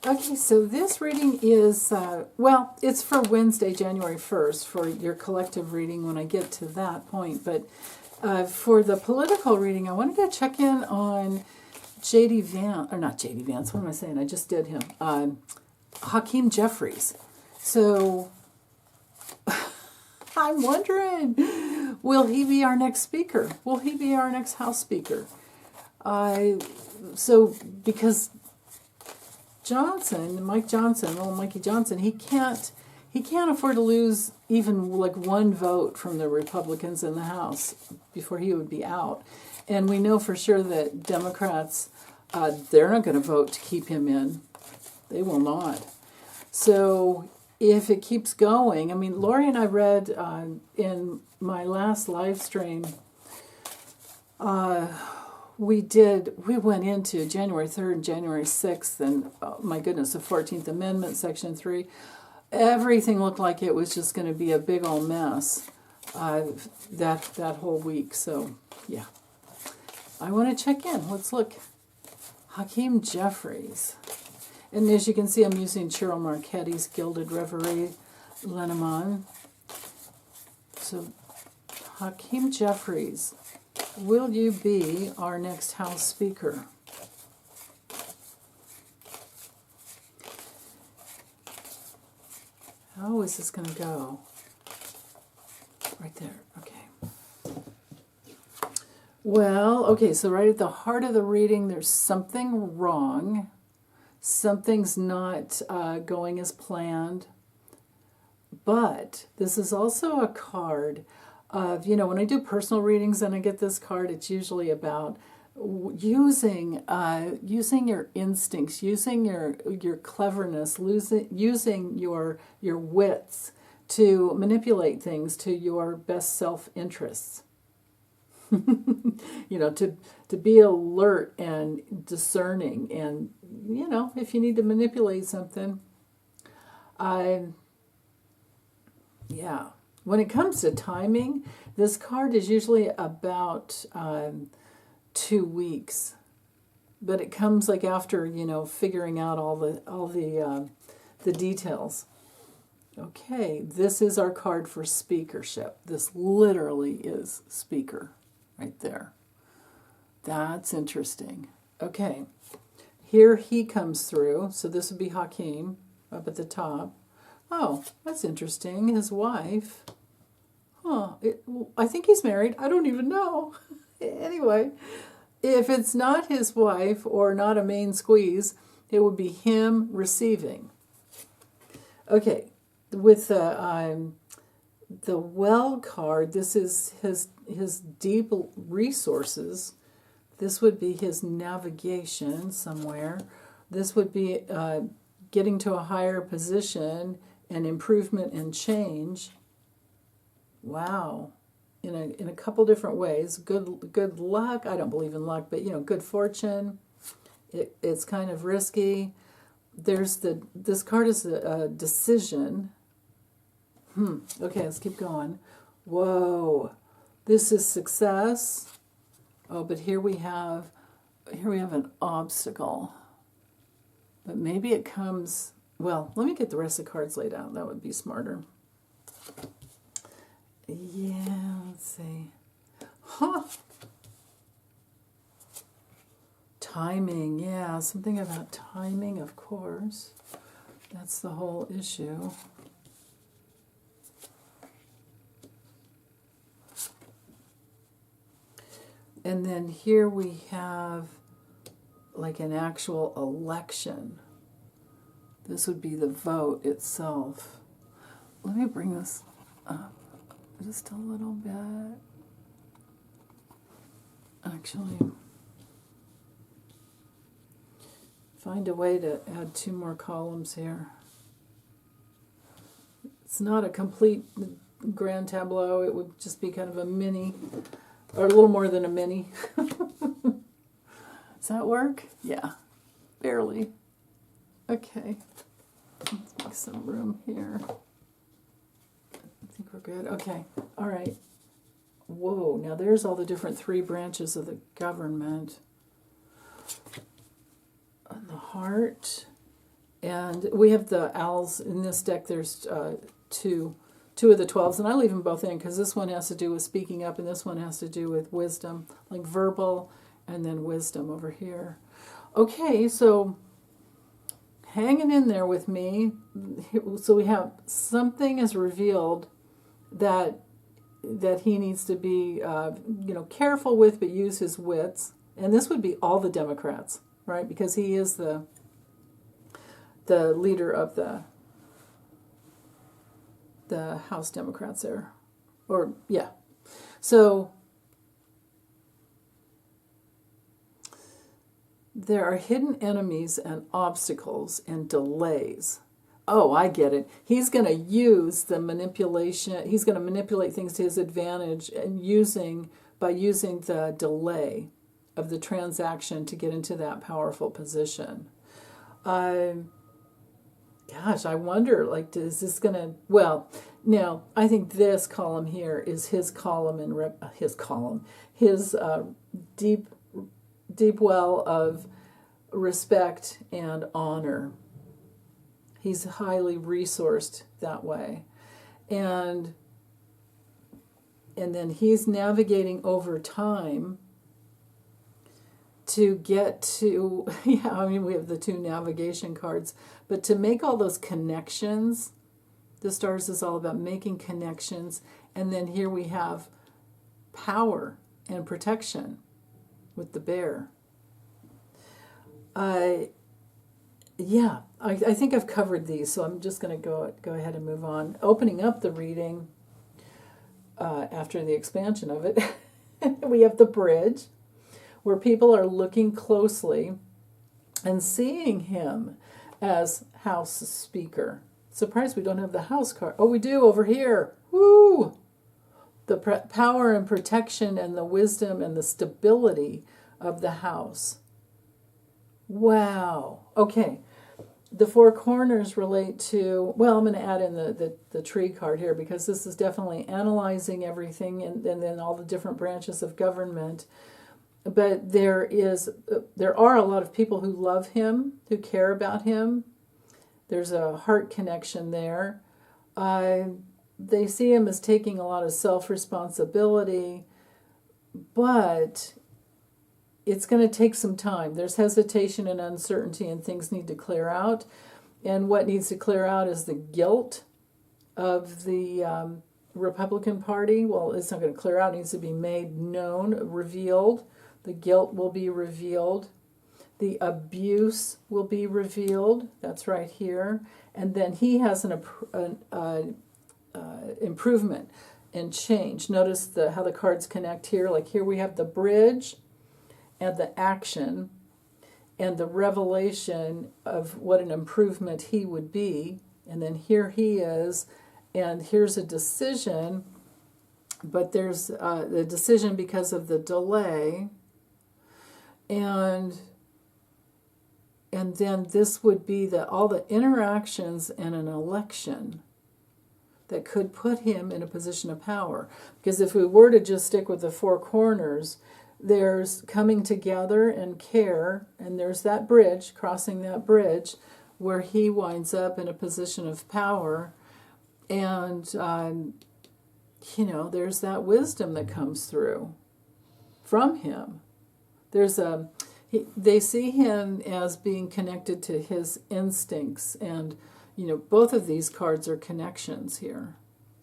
Okay, so this reading is, well, it's for Wednesday, January 1st, for your collective reading when I get to that point. But for the political reading, I wanted to check in on J.D. Vance, or not J.D. Vance, what am I saying? I just did him. Hakeem Jeffries. So I'm wondering, will he be our next speaker? Will he be our next House Speaker? Because Mike Johnson, little Mikey Johnson, he can't afford to lose even like one vote from the Republicans in the House before he would be out. And we know for sure that Democrats, they're not going to vote to keep him in. They will not. So if it keeps going, I mean, Lori and I read in my last live stream, we went into January 3rd and January 6th, and my goodness, the 14th Amendment, Section 3. Everything looked like it was just going to be a big old mess that whole week. So, yeah. I want to check in. Let's look. Hakeem Jeffries. And as you can see, I'm using Cheryl Marchetti's Gilded Reverie Lenormand. So, Hakeem Jeffries, will you be our next House Speaker? How is this going to go? Right there. Okay. Well, okay, so right at the heart of the reading, there's something wrong. Something's not going as planned. But this is also a card of, when I do personal readings and I get this card, it's usually about using your instincts, using your cleverness, using your wits to manipulate things to your best self-interests. To be alert and discerning, and if you need to manipulate something, when it comes to timing, this card is usually about 2 weeks, but it comes like after figuring out all the details. Okay, this is our card for speakership. This literally is speaker right there. That's interesting. Okay, here he comes through. So this would be Hakeem up at the top. Oh, that's interesting. His wife. I think he's married. I don't even know. Anyway, if it's not his wife or not a main squeeze, it would be him receiving. Okay, with the well card, this is his deep resources. This would be his navigation somewhere. This would be getting to a higher position and improvement and change. Wow. In a couple different ways. Good luck. I don't believe in luck, but good fortune. It's kind of risky. This card is a decision. Okay, let's keep going. Whoa. This is success. Oh, but here we have an obstacle. But maybe it comes, well, let me get the rest of the cards laid out. That would be smarter. Yeah, let's see. Timing, yeah, something about timing, of course. That's the whole issue. And then here we have like an actual election. This would be the vote itself. Let me bring this up just a little bit. Actually, find a way to add 2 more columns here. It's not a complete grand tableau. It would just be kind of a mini, or a little more than a mini. Does that work? Yeah, barely. Okay, let's make some room here. I think we're good. Okay, all right. Whoa, now there's all the different 3 branches of the government. And the heart And we have the owls in this deck. There's two of the 12s, and I leave them both in because this one has to do with speaking up and this one has to do with wisdom, like verbal and then wisdom over here. Okay, so hanging in there with me. So we have something is revealed that he needs to be careful with, but use his wits. And this would be all the Democrats, right? Because he is the leader of the House Democrats there. Or, yeah. So, there are hidden enemies and obstacles and delays. Oh, I get it. He's going to use the manipulation. He's going to manipulate things to his advantage and by using the delay of the transaction to get into that powerful position. Gosh, I wonder, is this going to... Well, now, I think this column here is his column and his deep well of respect and honor. He's highly resourced that way. And then he's navigating over time to get to, we have the two navigation cards, but to make all those connections, the stars is all about making connections. And then here we have power and protection with the bear. I think I've covered these, so I'm just going to go ahead and move on. Opening up the reading after the expansion of it, we have the bridge, where people are looking closely and seeing him as House Speaker. Surprised we don't have the House card. Oh, we do over here. Woo! The power and protection and the wisdom and the stability of the House. Wow. Okay. The four corners relate to, well, I'm going to add in the tree card here because this is definitely analyzing everything and then all the different branches of government. But there are a lot of people who love him, who care about him. There's a heart connection there. They see him as taking a lot of self-responsibility, but it's going to take some time. There's hesitation and uncertainty, and things need to clear out. And what needs to clear out is the guilt of the Republican Party. Well, it's not going to clear out. It needs to be made known, revealed. The guilt will be revealed. The abuse will be revealed. That's right here. And then he has an improvement and change. Notice how the cards connect here. Like here we have the bridge and the action and the revelation of what an improvement he would be. And then here he is, and here's a decision, but there's the decision because of the delay. And then this would be all the interactions in an election that could put him in a position of power. Because if we were to just stick with the four corners, there's coming together and care, and there's that bridge, crossing that bridge, where he winds up in a position of power. And, there's that wisdom that comes through from him. They see him as being connected to his instincts, and both of these cards are connections here.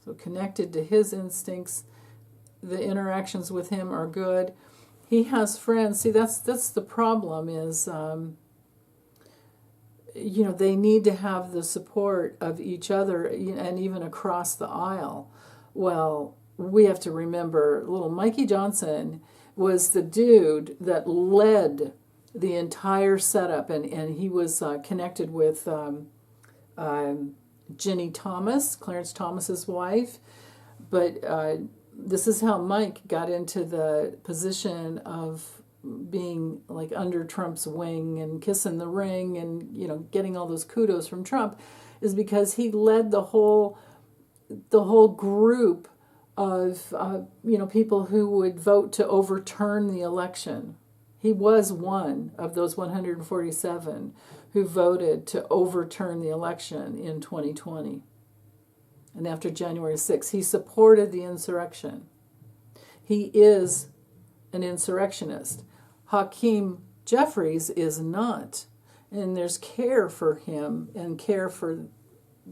So connected to his instincts, the interactions with him are good. He has friends. See, that's the problem is, they need to have the support of each other, and even across the aisle. Well, we have to remember little Mikey Johnson was the dude that led the entire setup, and he was connected with Ginny Thomas, Clarence Thomas's wife. But this is how Mike got into the position of being like under Trump's wing and kissing the ring and getting all those kudos from Trump, is because he led the whole group of people who would vote to overturn the election. He was one of those 147 who voted to overturn the election in 2020. And after January 6th, he supported the insurrection. He is an insurrectionist. Hakeem Jeffries is not. And there's care for him and care for,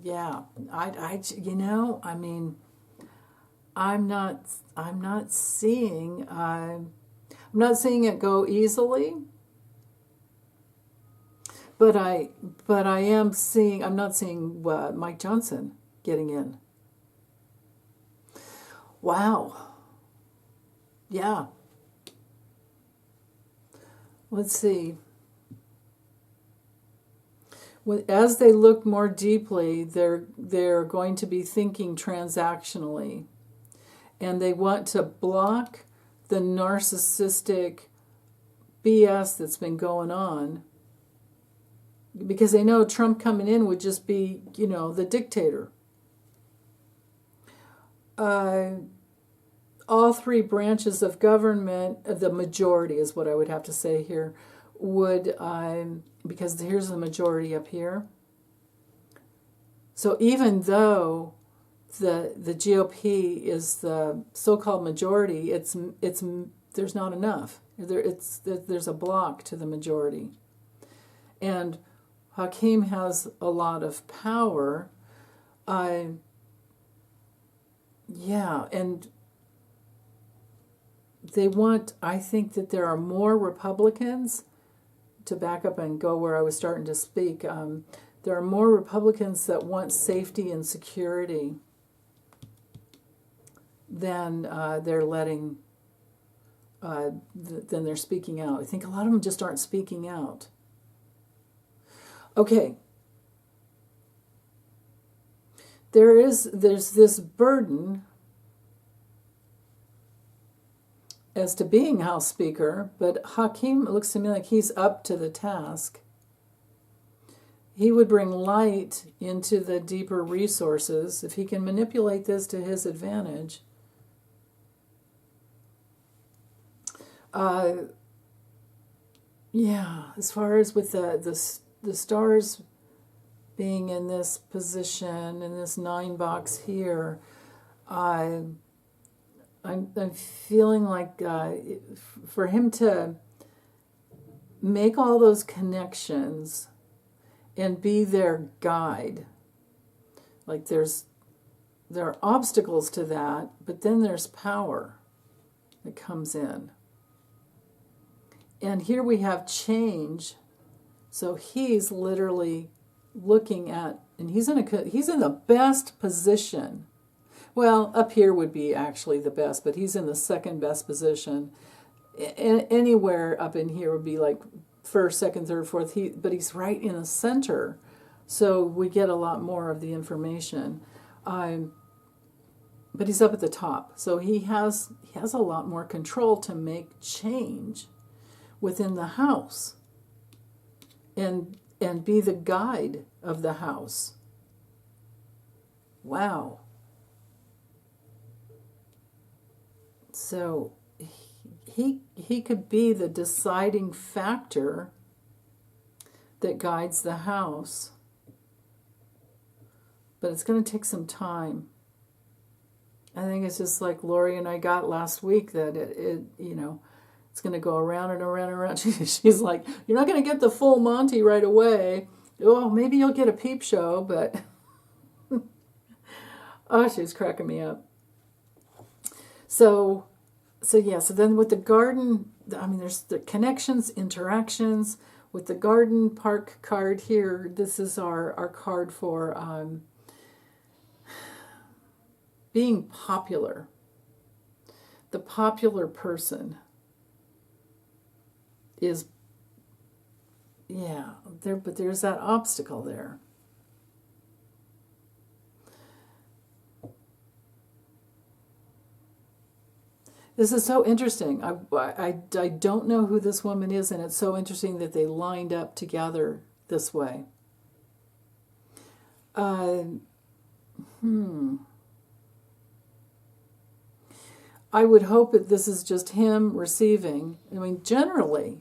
yeah, I mean, I'm not seeing it go easily. But I'm not seeing Mike Johnson getting in. Wow. Yeah. Let's see. As they look more deeply, they're going to be thinking transactionally. And they want to block the narcissistic BS that's been going on, because they know Trump coming in would just be, the dictator. All three branches of government, the majority is what I would have to say here, would, because here's the majority up here. So even though the GOP is the so-called majority, it's there's not enough. There's a block to the majority. And Hakeem has a lot of power. And I think that there are more Republicans, to back up and go where I was starting to speak, there are more Republicans that want safety and security than they're letting, than they're speaking out. I think a lot of them just aren't speaking out. Okay. There's this burden as to being House Speaker, but Hakeem, it looks to me like he's up to the task. He would bring light into the deeper resources if he can manipulate this to his advantage. As far as with the stars being in this position, in this 9 box here, I'm feeling like for him to make all those connections and be their guide, like there are obstacles to that, but then there's power that comes in. And here we have change, so he's literally looking at, and he's in the best position. Well, up here would be actually the best, but he's in the second best position. Anywhere up in here would be like first, second, third, fourth. But he's right in the center, so we get a lot more of the information. But he's up at the top, so he has a lot more control to make change within the house, and be the guide of the house. Wow. So he could be the deciding factor that guides the house. But it's going to take some time. I think it's just like Lori and I got last week, that it's going to go around and around and around. She's like, you're not going to get the full Monty right away. Oh, maybe you'll get a peep show, but oh, she's cracking me up. So then with the garden, there's the connections, interactions. With the garden park card here, this is our card for being popular. The popular person is, but there's that obstacle there. This is so interesting. I don't know who this woman is, and it's so interesting that they lined up together this way. I would hope that this is just him receiving. Generally,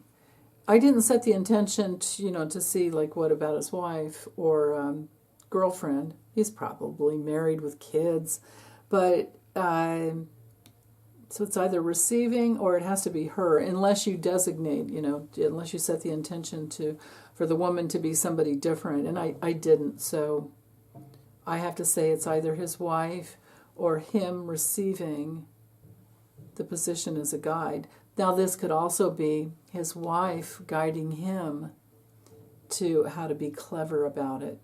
I didn't set the intention to, to see like what about his wife or girlfriend. He's probably married with kids, but so it's either receiving or it has to be her, unless you designate, unless you set the intention for the woman to be somebody different, and I didn't, so I have to say it's either his wife or him receiving the position as a guide. Now this could also be his wife guiding him to how to be clever about it.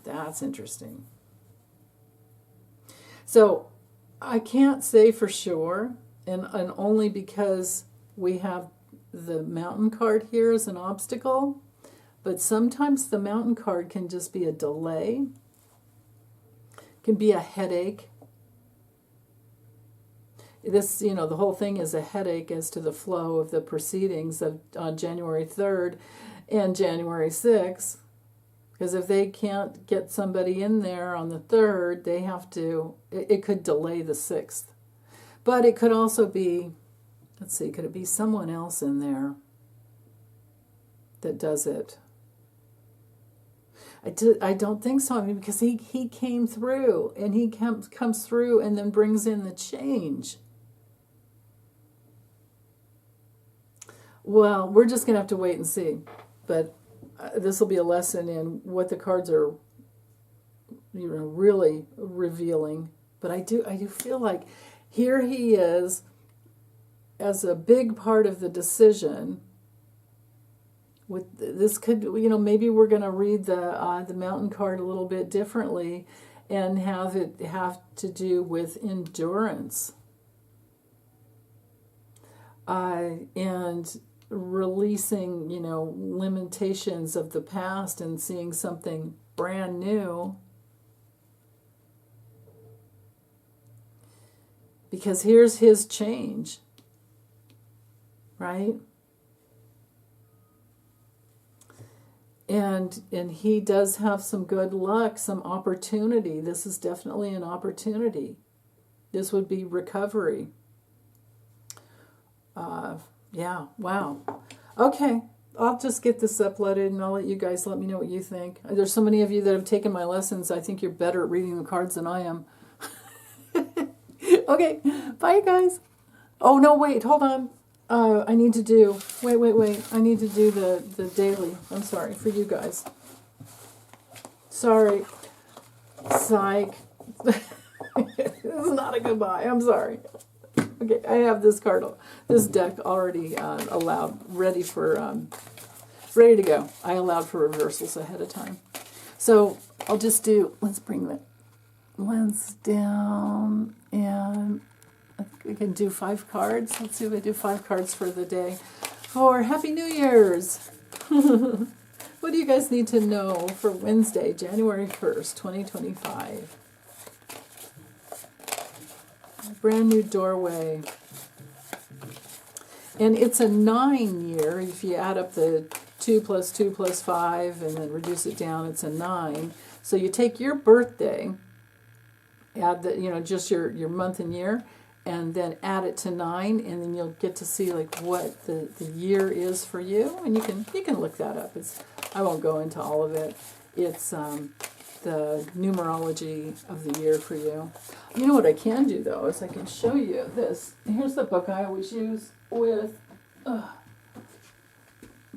That's interesting. So I can't say for sure, and only because we have the mountain card here as an obstacle, but sometimes the mountain card can just be a delay, can be a headache. This, the whole thing is a headache as to the flow of the proceedings of on January 3rd and January 6th. Because if they can't get somebody in there on the 3rd, they have to, it could delay the 6th. But it could also be, let's see, could it be someone else in there that does it? I don't think so. I mean, because he came through, and he comes through and then brings in the change. Well, we're just going to have to wait and see. But this will be a lesson in what the cards are, really revealing. But I do feel like here he is as a big part of the decision. With this could, maybe we're going to read the mountain card a little bit differently, and have it have to do with endurance, and releasing, limitations of the past and seeing something brand new. Because here's his change, right? And he does have some good luck, some opportunity. This is definitely an opportunity. This would be recovery. Yeah, wow. Okay, I'll just get this uploaded and I'll let you guys let me know what you think. There's so many of you that have taken my lessons. I think you're better at reading the cards than I am. Okay, bye guys. Oh, no, wait, hold on. I need to do, wait. I need to do the daily. I'm sorry, for you guys. Sorry. Psych. This is not a goodbye. I'm sorry. Okay, I have this deck already ready to go. I allowed for reversals ahead of time. So I'll just let's bring the lens down, and we can do 5 cards. Let's see if I do 5 cards for the day. For Happy New Year's! What do you guys need to know for Wednesday, January 1st, 2025? Brand new doorway. And it's a 9 year. If you add up the 2 plus 2 plus 5 and then reduce it down, it's a 9. So you take your birthday, add the, just your month and year, and then add it to 9, and then you'll get to see like what the year is for you. And you can look that up. I won't go into all of it. It's the numerology of the year for you. You know what I can do though is I can show you this. Here's the book I always use with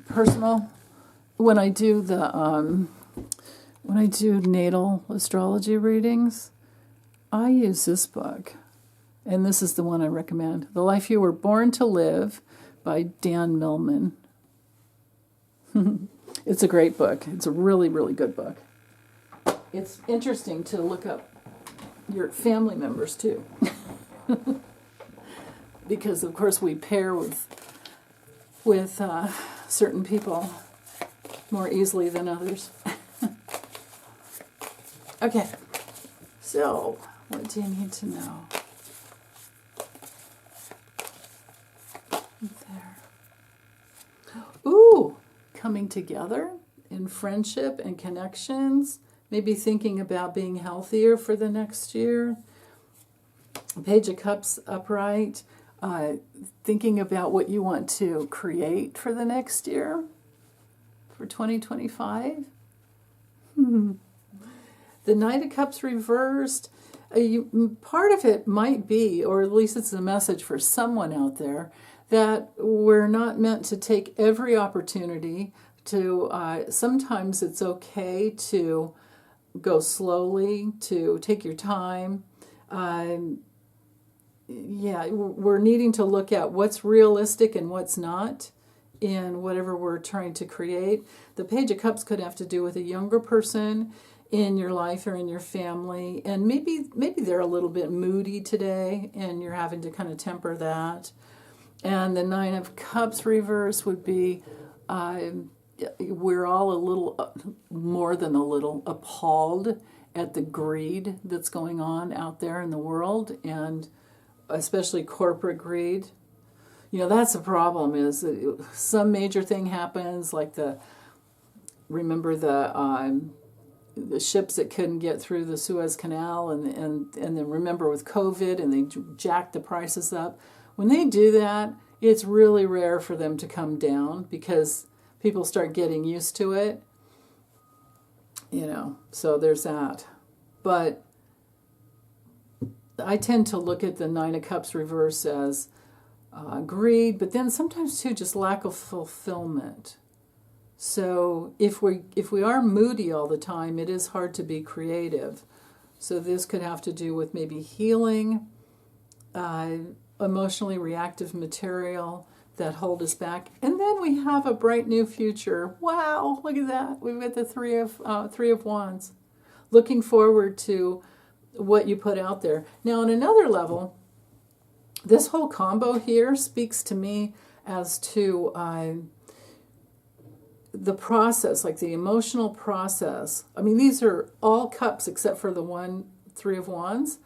personal when I do natal astrology readings. I use this book, and this is the one I recommend. The Life You Were Born to Live by Dan Millman. It's a great book. It's a really, really good book. It's interesting to look up your family members too. Because of course we pair with certain people more easily than others. Okay, so what do you need to know? There. Ooh, coming together in friendship and connections. Maybe thinking about being healthier for the next year. Page of Cups upright. thinking about what you want to create for the next year, for 2025. The Knight of Cups reversed, part of it might be, or at least it's a message for someone out there, that we're not meant to take every opportunity to, sometimes it's okay to go slowly, to take your time. We're needing to look at what's realistic and what's not in whatever we're trying to create. The Page of Cups could have to do with a younger person in your life or in your family, and maybe they're a little bit moody today and you're having to kind of temper that. And the Nine of Cups reverse would be we're all a little, more than a little, appalled at the greed that's going on out there in the world, and especially corporate greed. That's a problem, is that some major thing happens, like remember the ships that couldn't get through the Suez Canal, and then remember with COVID, and they jacked the prices up. When they do that, it's really rare for them to come down because people start getting used to it. So there's that. But I tend to look at the Nine of Cups reverse as greed, but then sometimes too just lack of fulfillment. So if we are moody all the time, it is hard to be creative. So this could have to do with maybe healing, emotionally reactive material that hold us back. And then we have a bright new future. Wow, look at that. We've got the Three of Wands. Looking forward to what you put out there. Now, on another level, this whole combo here speaks to me as to the process, like the emotional process. I mean, these are all cups except for the one Three of Wands.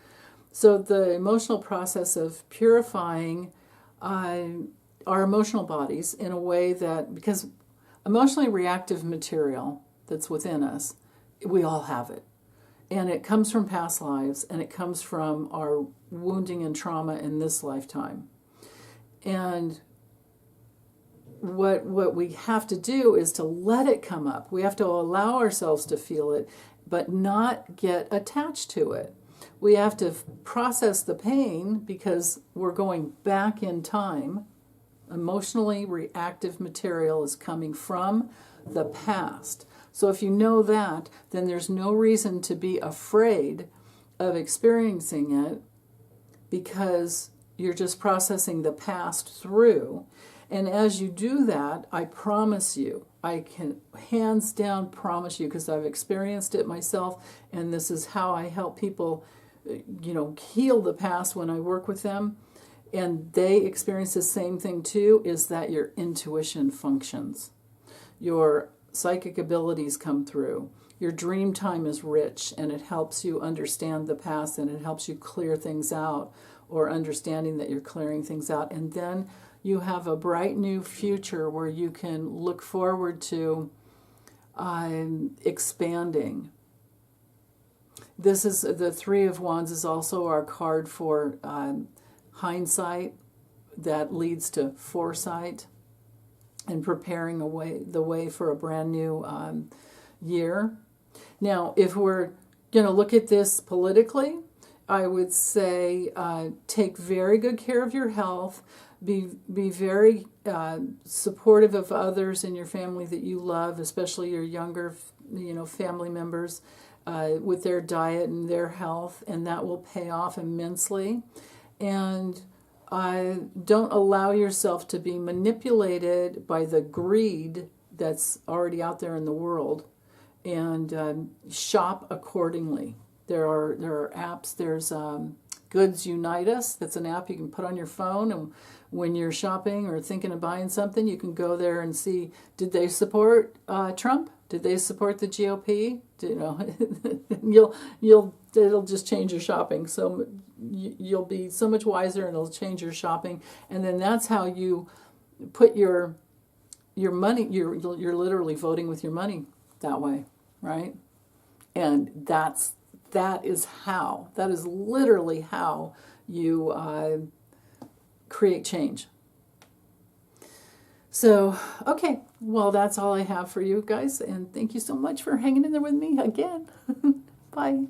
So the emotional process of purifying our emotional bodies in a way that, because emotionally reactive material that's within us, we all have it. And it comes from past lives, and it comes from our wounding and trauma in this lifetime. And what we have to do is to let it come up. We have to allow ourselves to feel it, but not get attached to it. We have to process the pain because we're going back in time. Emotionally reactive material is coming from the past. So if you know that, then there's no reason to be afraid of experiencing it, because you're just processing the past through. And as you do that, I promise you, I can hands down promise you, because I've experienced it myself, and this is how I help people, heal the past when I work with them, and they experience the same thing too, is that your intuition functions. Your psychic abilities come through. Your dream time is rich, and it helps you understand the past, and it helps you clear things out, or understanding that you're clearing things out. And then you have a bright new future where you can look forward to expanding. This is the Three of Wands is also our card for hindsight that leads to foresight and preparing the way for a brand new year. Now, if we're going to look at this politically, I would say take very good care of your health. Be very supportive of others in your family that you love, especially your younger, family members, with their diet and their health, and that will pay off immensely. And don't allow yourself to be manipulated by the greed that's already out there in the world, and shop accordingly. There are apps. There's Goods Unite Us. That's an app you can put on your phone, and when you're shopping or thinking of buying something, you can go there and see, did they support Trump? Did they support the GOP? It'll just change your shopping. So you'll be so much wiser, and it'll change your shopping. And then that's how you put your money. You're literally voting with your money that way, right? And that is literally how you create change. So, okay, well, that's all I have for you guys, and thank you so much for hanging in there with me again. Bye.